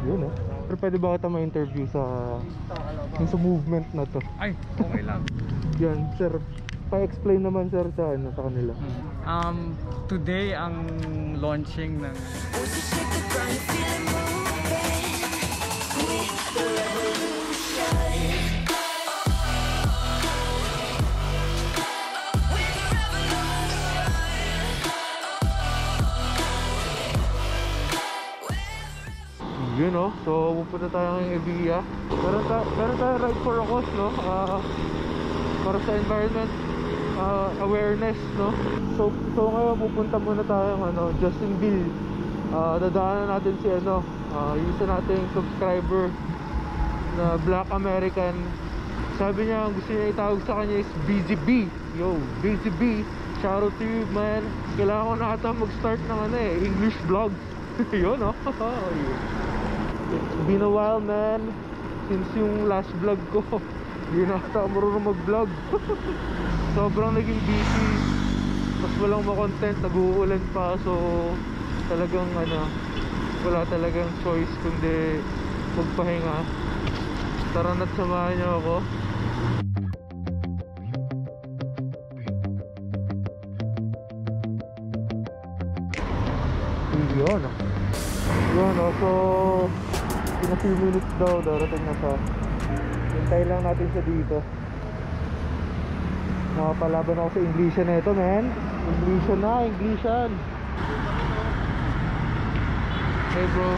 Yun eh. Pero pwede ba kita ma-interview sa movement na to? Ay, okay lang. Yan, sir. Pa-explain naman sir sa ano sa kanila. Today ang launching ng Yun no, so pupunta tayo ng Evia. Meron tayo ride for a cause no, para sa environment awareness no. So ngayon pupunta muna tayo ng ano, Justinville. Dadaanan natin si ano, isa nating subscriber na Black American. Sabi niya gusto niya itawag sa kanya is BZB. Yo, BZB, shout out to you man. Kailangan ko na ata mag-start ng ano eh, English vlog. Yun no. It's been a while man, since yung last vlog ko. Hindi na ata marunong mag-vlog. Sobrang naging busy, mas walang ma-content, nag-uulan pa. So talagang ano, wala talagang choice kundi magpahinga. Tara na't samahan niyo ako. Yun so in a few minutes daw darating na siya. Hintay lang natin siya dito. Nakapalaban ako sa Englishan na ito man. Englishan. Hey bro.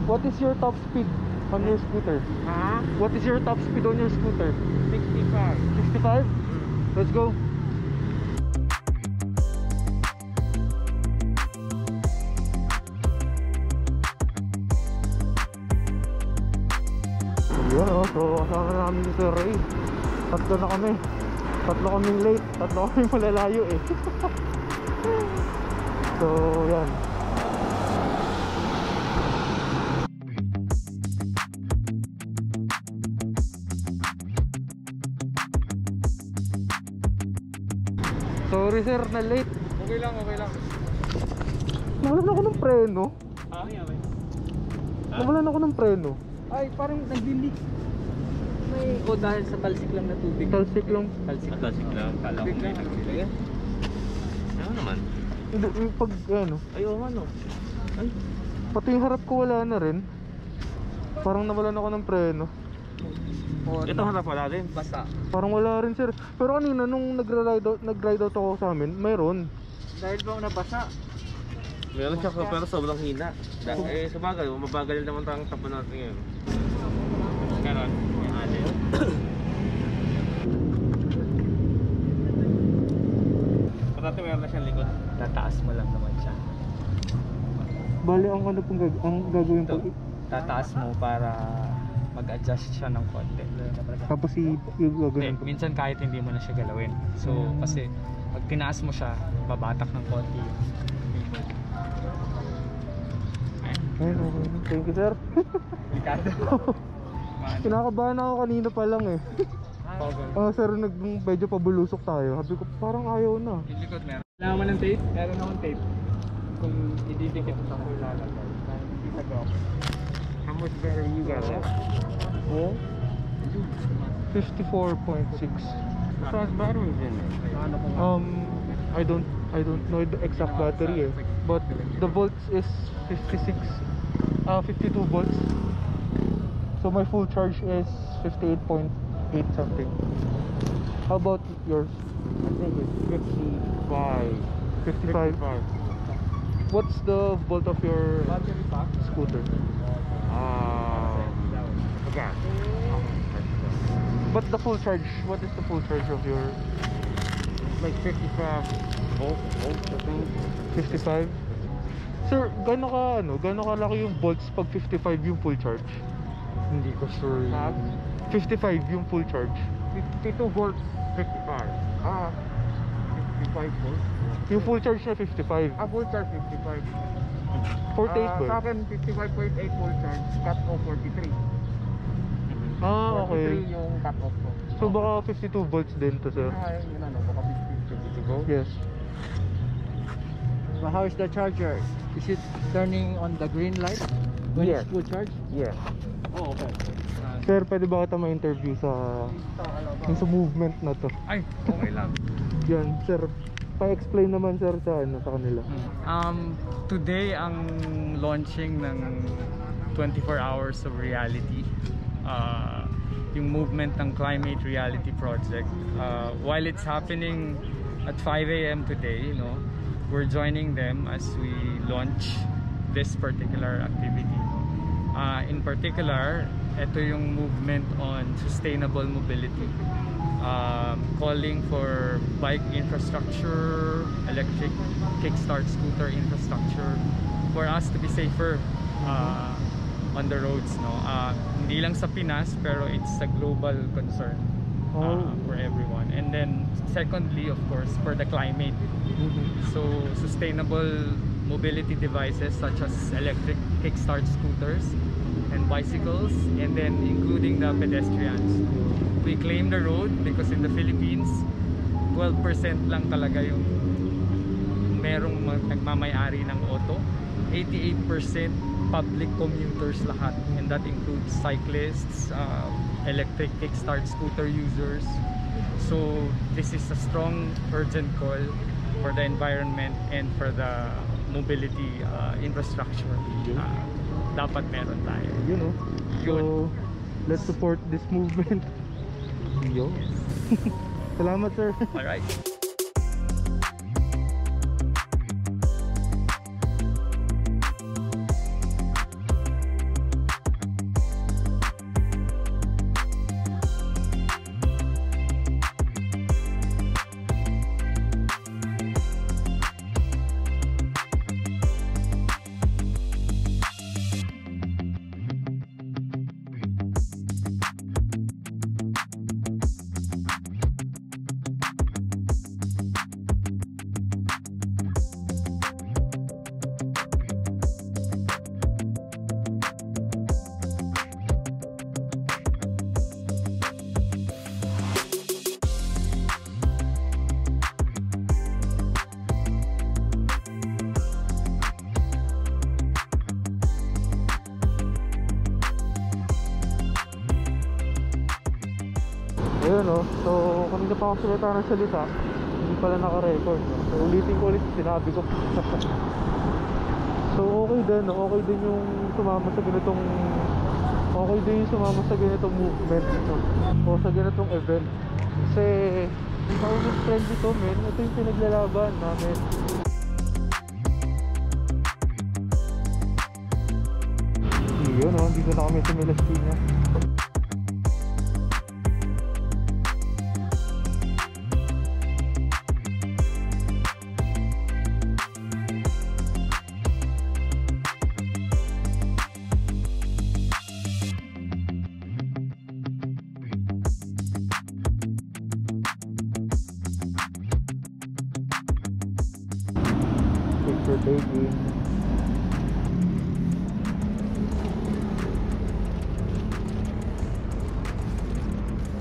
What is your top speed on your scooter? What is your top speed on your scooter? 65. 65? Let's go. Yun so kasama namin si Sir Ray. Tatlo kaming late, tatlo kaming malalayo eh. So yan. Sorry sir na late. Okay lang. Nawalan ako ng preno. Okay. Nawalan ako ng preno. Ay, parang nag-leak. Dahil sa talsik lang na tubig. Talsik lang. Talsik lang. Kala ko may nagsila. Ano naman? Hindi, yung pag ano. Ay, oo ano. Ay. Pati yung harap ko wala na rin. Parang nawalan ako ng preno. Ito harap wala din. Basa. Parang wala rin sir. Pero kanina nung nag-ride out ako sa amin, mayroon. Dahil bang nabasa? Meron siya pero sobrang hina. Sabagay, mabagal naman tayong tapo natin ngayon. Karon, yung alin. Pati meron na siyang likod. Tataas mo lang naman siya. Bali ang ano pong gagawin po? Tataas mo para mag-adjust siya ng konti. Tapos yung gagawin po? Minsan kahit hindi mo na siya galawin. So, kasi pag tinaas mo siya, babatak ng konti. Ayun, okay. Thank you sir. Ricardo. Kinakabahan ako kanina pa lang eh. Sir, medyo pabulusok tayo. Sabi ko parang ayaw na. Yung likod meron. Kailangan mo ng tape? Meron akong tape. Kung ididikit mo sa ako ilalagay. How much better you got left? Oh? 54.6. Size batteries in there? I don't know the exact battery eh. But the volts is 52 volts. So my full charge is 58.8 something. How about yours? I think it's 55. 55. What's the volt of your Battery pack? scooter? Okay. But the full charge, what is the full charge of your Like 55 volts, I think. 55? Sir, gaano kalaki yung volts pag 55 yung full charge? Hindi ko sure. 55 yung full charge. 52 volts, 55. 55 volts. Yung full charge na 55. Full charge 55. 48 ba? Sa akin 55.8 full charge, cut off 43. Okay. 43 yung cut off ko. So baka 52 volts din to sir. Yun ano, baka 52 volts. Yes. But how is the charger? Is it turning on the green light when Yes. it's full charge? Yeah. Oh, okay. Sir, pwede ba kita ma-interview sa movement na to? Ay, okay lang. Yan, sir. Pa-explain naman sir sa kanila. Today ang launching ng 24 Hours of Reality, yung movement ng Climate Reality Project. While it's happening at 5 AM today, we're joining them as we launch this particular activity. In particular, ito yung movement on sustainable mobility, calling for bike infrastructure, electric kickstart scooter infrastructure for us to be safer on the roads. Hindi lang sa Pinas, pero it's a global concern for everyone. And then secondly, of course, for the climate. So sustainable mobility devices such as electric kickstart scooters and bicycles, and then including the pedestrians. We claim the road because in the Philippines 12% lang talaga yung merong nagmamay-ari ng auto. 88% public commuters lahat, and that includes cyclists, electric kickstart scooter users. So this is a strong urgent call for the environment and for the mobility infrastructure. Dapat meron tayo. So let's support this movement. Yo. Salamat sir. Alright. Ayun so kanina pa ako salita ng salita, hindi pala naka-record. So ulitin ko ulit sinabi ko. So okay din yung sumama sa ganitong movement o sa ganitong event. Kasi environment friendly to men, ito yung pinaglalaban namin. Yun dito na kami sa Melastina. Picture taking.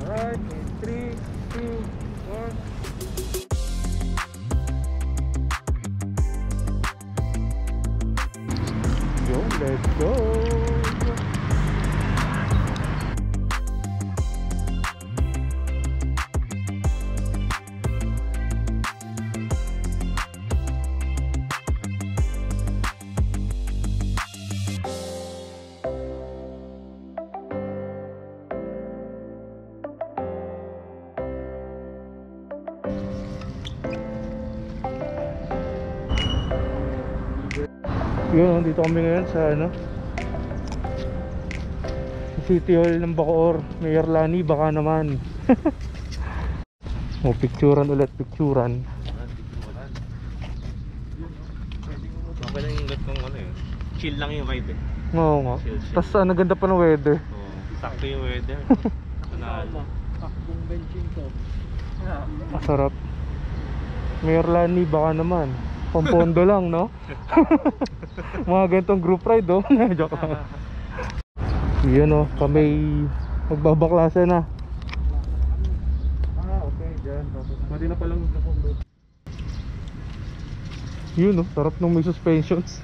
Alright, 3, 2, 1. Yo, let's go. Yun, dito kami ngayon sa City Hall ng Bacoor. Mayor Lani, baka naman. Picturan ulit, picturan. Okay lang yung gatong chill lang yung vibe Oo nga. Tapos ganda pa ng weather. Sakto yung weather. Takbong benching to. Masarap. Mayor Lani, baka naman. Pampondo lang, no? Mga ganitong group ride, Joke lang. Yun, kami magbabaklase na. Okay, dyan. Pwede na palang napunod. Yun, no? Sarap nung may suspensions.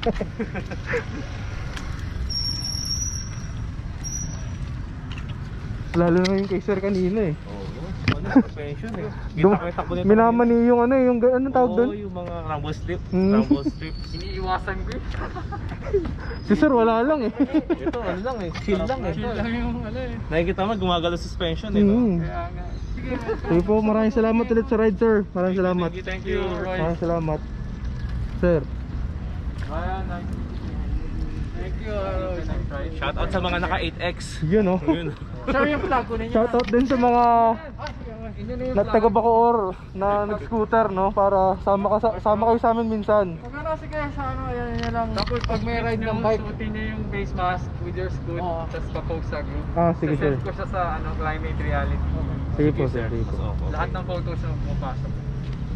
Lalo na yung kay sir kanina eh. Suspension eh. Kita ko nito. Minamani yung ano eh, yung anong tawag doon? Yung mga rumble strip. Mm. Rumble strips. Iniiwasan ko eh. Si sir wala lang eh. Ito ano lang eh. Chill lang eh. Chill lang yung ano eh. Nakikita mo gumagalaw suspension eh. No? Kaya nga. Sige. Sige po, maraming salamat ulit sa ride sir. Maraming salamat. Thank you, Roy. Maraming salamat. Sir. Ayan, nice. Thank you, Roy. Shout out sa mga naka 8X. Yun oh. Yun. Sir, yung flag ko ninyo. Shoutout din sa mga taga Bacoor na nag-scooter, no? Para sama kayo sa amin minsan. Magkano kasi kaya sa ano, yan lang. Tapos pag may ride ng bike. suotin niyo yung face mask with your scoot, Oo. tapos papost sa group. Ah, sige sir. Sasend ko siya sa ano, Climate Reality. Sige po sir, sige po. Lahat ng photos na pumapasok.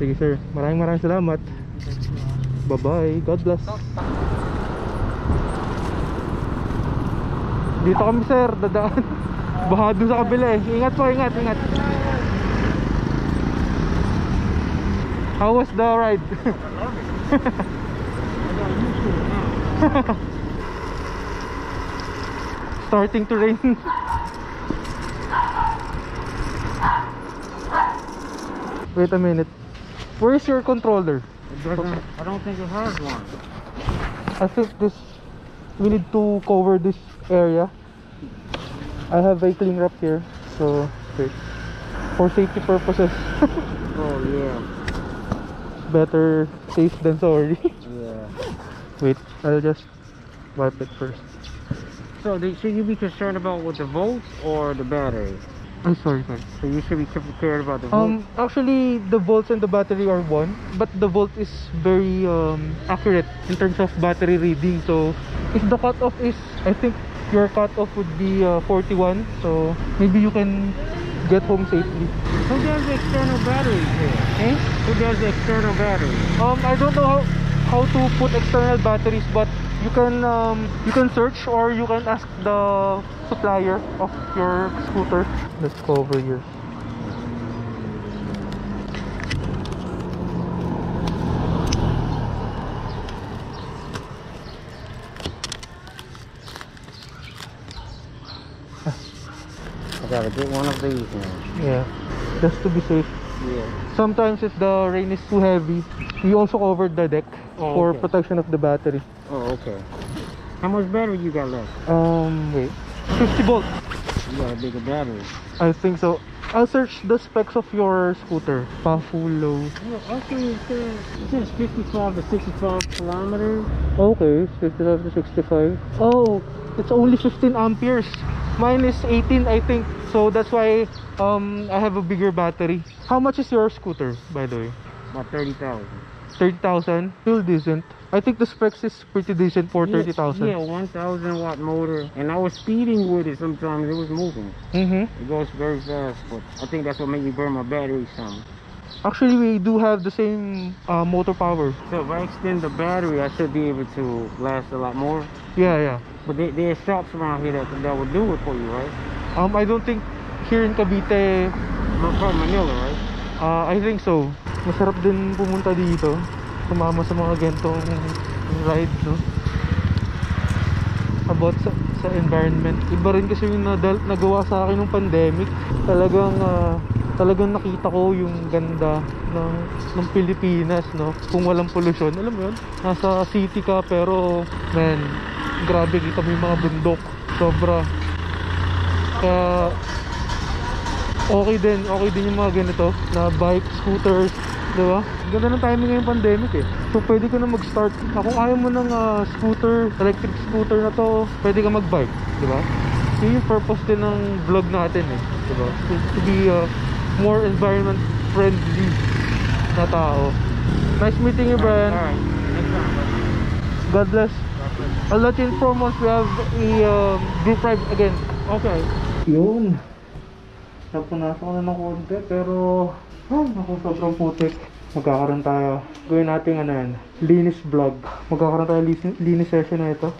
Sige sir, maraming salamat. Bye-bye, God bless. Dito kami sir, dadaan. Baha doon sa kabila eh. Ingat po, ingat. How was the ride? Starting to rain. Wait a minute. Where's your controller? I don't think it has one. I think we need to cover this area. I have a cling wrap here, so wait. For safety purposes. Oh yeah. Better safe than sorry. Yeah. Wait, I'll just wipe it first. So should you be concerned about with the volts or the battery? I'm sorry. So you should be concerned about the volts. Actually, the volts and the battery are one, but the volt is very accurate in terms of battery reading. So if the cutoff is, I think your cutoff would be 41, so maybe you can get home safely. Who does the external batteries here? Eh? Who does the external batteries? I don't know how to put external batteries, but you can search or you can ask the supplier of your scooter. Let's go over here. I gotta get one of these now. Yeah, just to be safe. Yeah. Sometimes if the rain is too heavy, we also covered the deck for okay. protection of the battery. Oh, okay. How much battery you got left? Wait, 50 volts. You got a bigger battery. I think so. I'll search the specs of your scooter. Powerful, low. Yeah, actually it says 55 to 65 kilometers. Okay, 55 to 65. Oh, it's only 15 amperes. Mine is 18, I think. So that's why I have a bigger battery. How much is your scooter, by the way? About 30,000. 30,000. Still decent. I think the specs is pretty decent for 30,000. Yeah, 1,000 watt motor. And I was speeding with it sometimes. It was moving. Mm-hmm. It goes very fast, but I think that's what made me burn my battery some. Actually, we do have the same motor power. So if I extend the battery, I should be able to last a lot more. Yeah. But there are shops around here that will do it for you, right? I don't think here in Cavite. From Manila, right? I think so. Masarap din pumunta dito. Sumama sa mga gantong ride, no? About sa environment. Iba rin kasi yung nagawa sa akin ng pandemic. Talagang nakita ko yung ganda ng Pilipinas, no? Kung walang pollution, alam mo yun? Nasa city ka pero man, grabe, kita mo yung mga bundok. Sobra. Kaya okay din yung mga ganito na bike, scooters, diba? Ganda ng timing ngayong pandemic eh. So pwede ka na mag-start. Kung ayaw mo ng scooter, electric scooter na to, pwede ka mag-bike, diba? Yun yung purpose din ng vlog natin eh, diba? To be more environment friendly na tao. Nice meeting you, Brian. Alright. Next time. God bless. I'll let you inform once we have a group ride again. Okay. Yun. Napunasan ko na ng konti pero naku, sobrang putik. Magkakaroon tayo. Gawin natin ano yan, linis vlog. Magkakaroon tayo linis session na ito.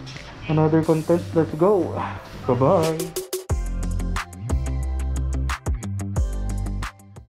Another content. Let's go. Bye bye.